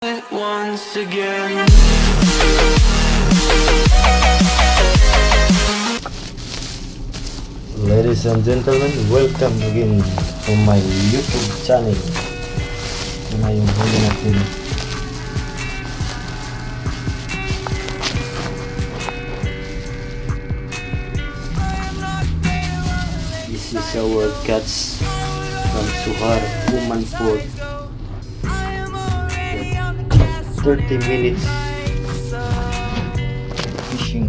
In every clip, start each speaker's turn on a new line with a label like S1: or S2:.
S1: Once again.
S2: Ladies and gentlemen, welcome again to my YouTube channel. Ito na yung huli natin. This is our catch from Suhar, Oman Port. 30 minutes fishing,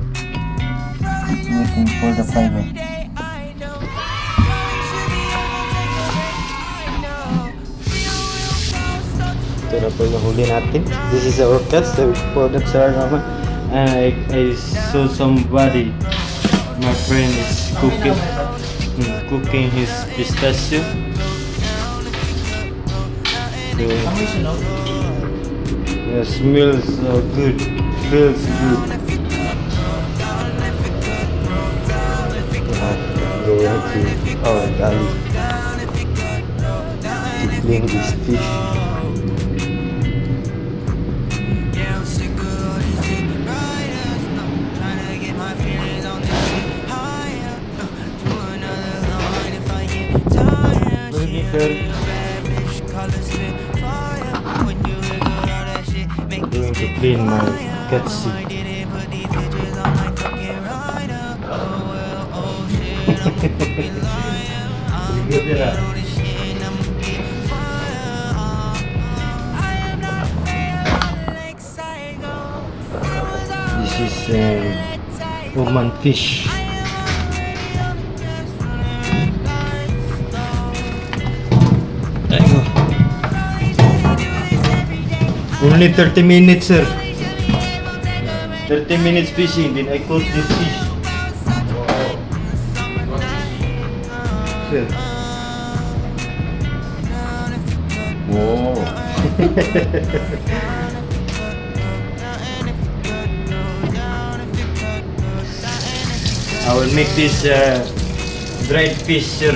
S2: waiting for the fiber. Ito na po yung huli natin. This is our catch. The products are naman. And I saw somebody, my friend is cooking his pistachio. So, yeah, smells so good. Feels good. Going to our galley to clean this fish. I'm going to clean my cat seat. This is Oman fish. Only 30 minutes, sir. 30 minutes fishing, then I caught this fish. Sir. Wow. I will make this dried fish, sir.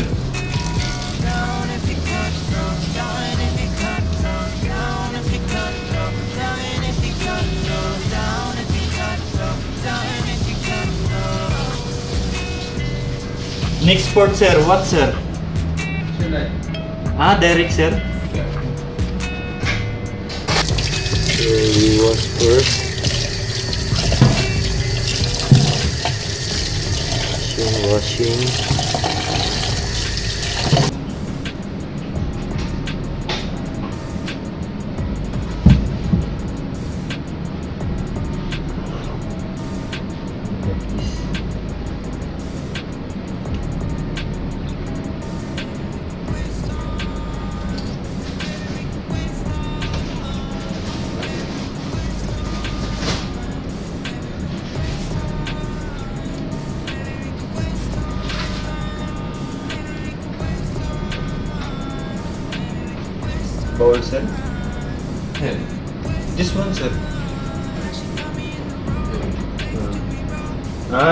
S2: Next port, sir. What, sir? Derek, sir. So we wash first. Washing. Bowl, sir? Yeah. This one, sir.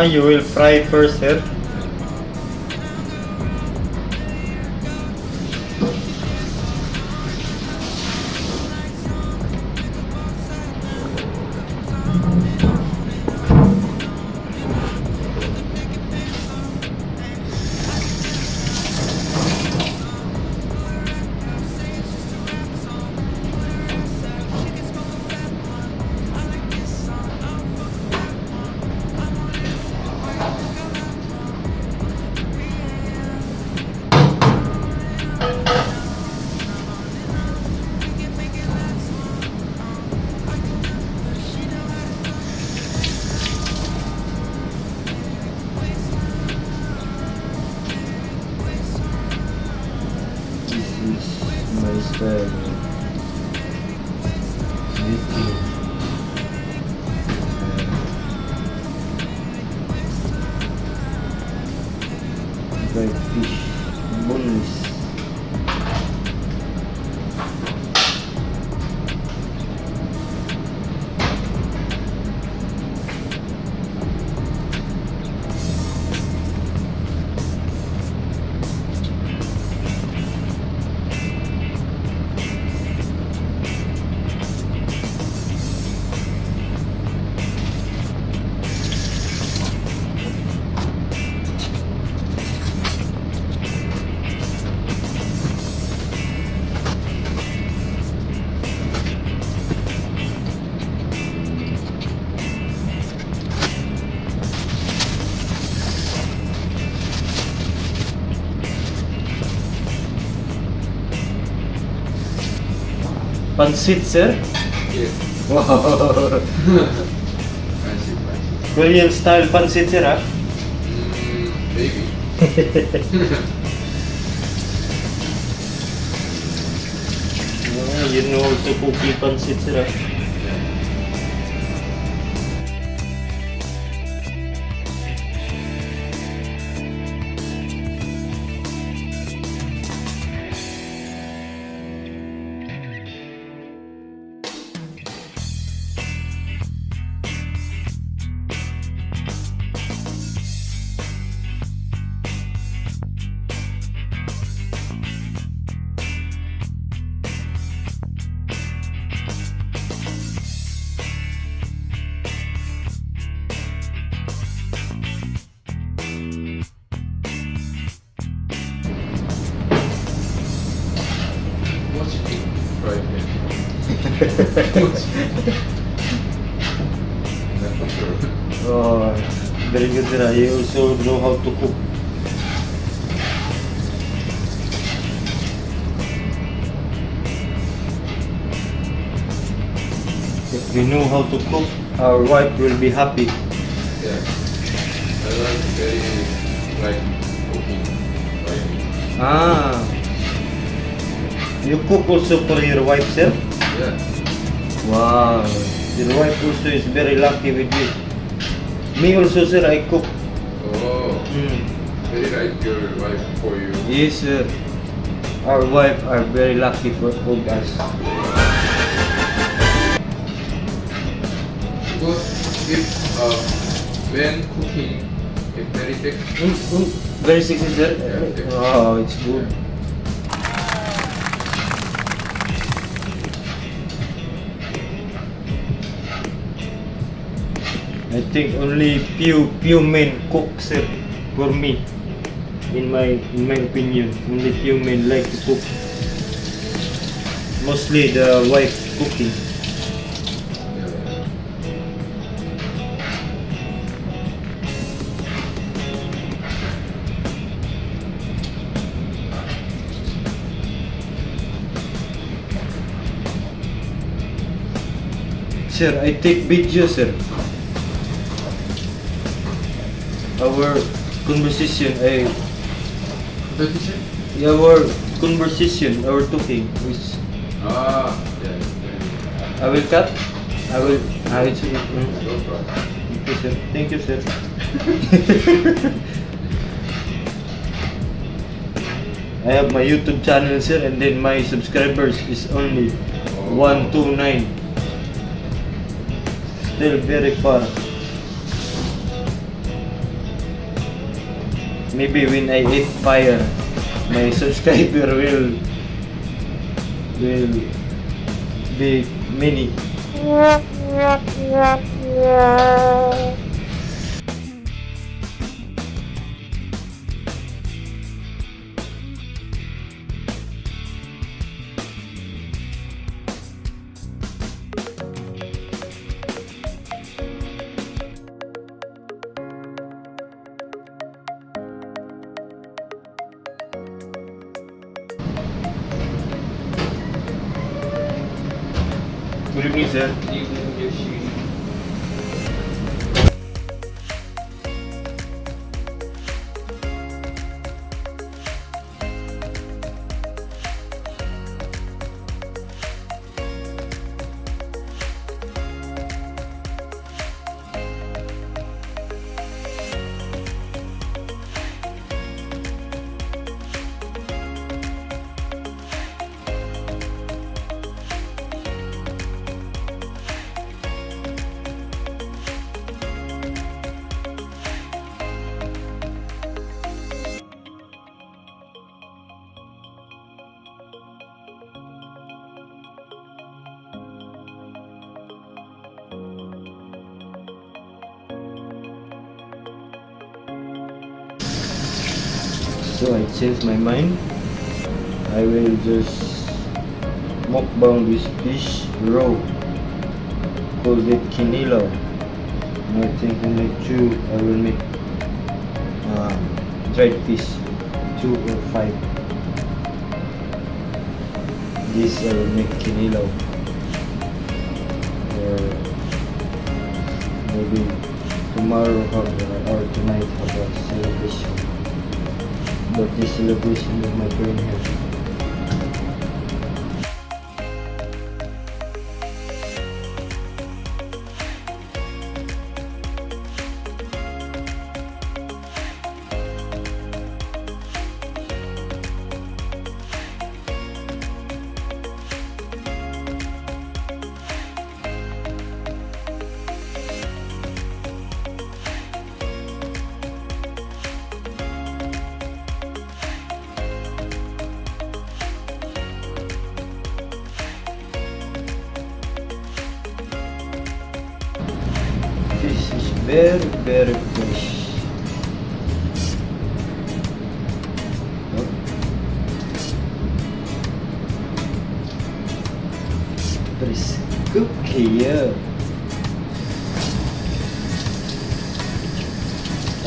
S2: You will fry first, sir. Pansit, sir?
S3: Yes.
S2: Wow.
S3: Pancit.
S2: Korean style pansit, sir, ah?
S3: Maybe.
S2: You know how to cook pansit, sir, ah?
S3: What's it? Fried fish. I'm not sure.
S2: Oh, very good, sir, ah. You also know how to cook. If we know how to cook, our wife will be happy.
S3: Yeah. I like very like cooking fried fish.
S2: Ah, you cook also for your wife, sir?
S3: Yeah.
S2: Wow, your wife also is very lucky with you. Me also, sir, I cook.
S3: Oh,
S2: Mm.
S3: very like your wife for you.
S2: Yes, sir. Our wife are very lucky for us.
S3: Because if when cooking, if very thick,
S2: Very sexy, sir.
S3: Yeah, okay.
S2: Wow, it's good. I think only few men cook, sir, for me. In my opinion, only few men like to cook. Mostly the wife cooking. Sir, I take video, sir. Our conversation, our conversation, our talking, which
S3: ah, yeah.
S2: I will cut. I will.
S3: No problem.
S2: Thank you, sir. Thank you, sir. I have my YouTube channel, sir, and then my subscribers is only 129. Still very far. Maybe when I eat fire, my subscriber will be many. Good evening, sir. So I changed my mind. I will just mukbang this fish raw. Called it kinilaw. And I think in like 2 I will make dried fish, 2 or 5. This I will make kinilaw. tomorrow or tonight have a celebration. Birthday celebration with my friend here. Fish is very, very fresh. Oh. Please cook here.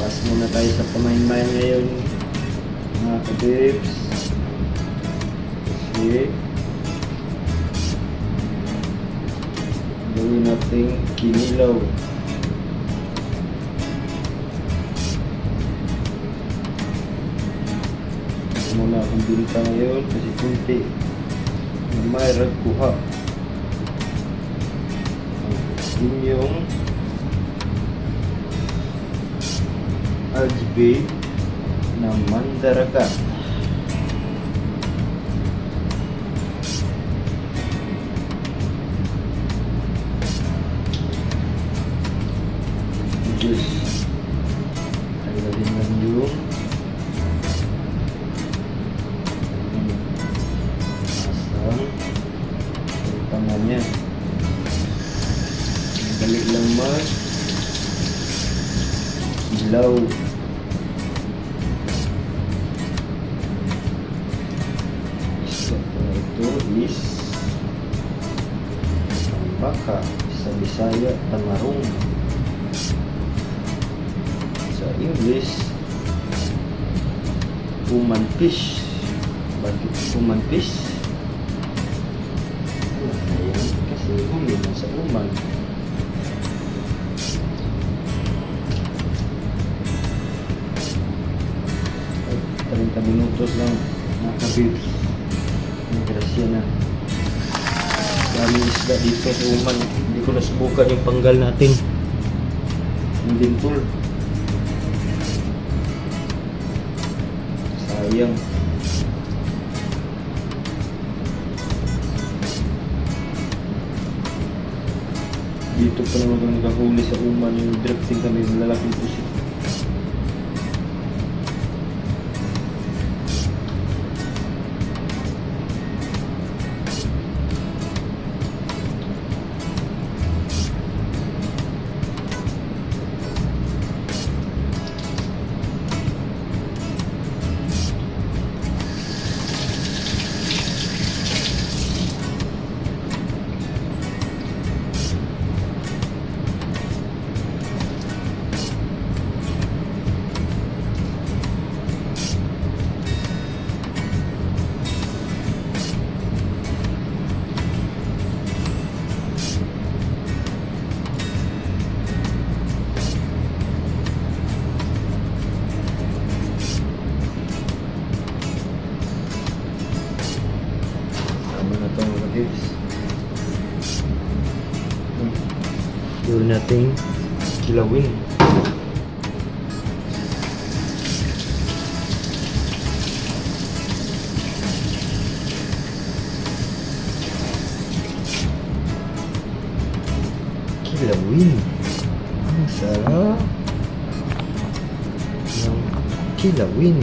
S2: Pas muna tayo sa pamain-main ngayon, mga kabibs. Okay. Gawin natin kinilaw. Muna akong binta ngayon kasi kunti na may ragkuha. Ang inyong RGB na mandaragat. Just tanggalin lang yung tangannya. Balik lang mas ilaw. Itu is baka sa Bisaya tamarong, sa English Oman fish. Bakit Oman fish? Ayan, kasi huli na sa Oman. 30 minutos lang mga kabibs. Grasya na. Daming isda dito sa Oman. Hindi ko nasubukan yung panggal natin. Yung dimple. Sayang. Dito pa naman kami nakahuli sa Oman. Yung drifting kami, malalaking pusit. Gawin natin kilawin. Kilawin. Ang sarap ng kilawin.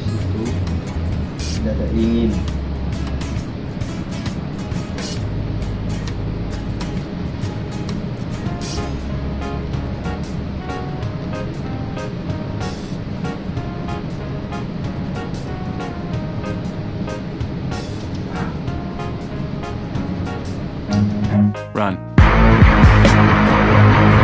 S2: Ito, dadaingin.
S1: Run.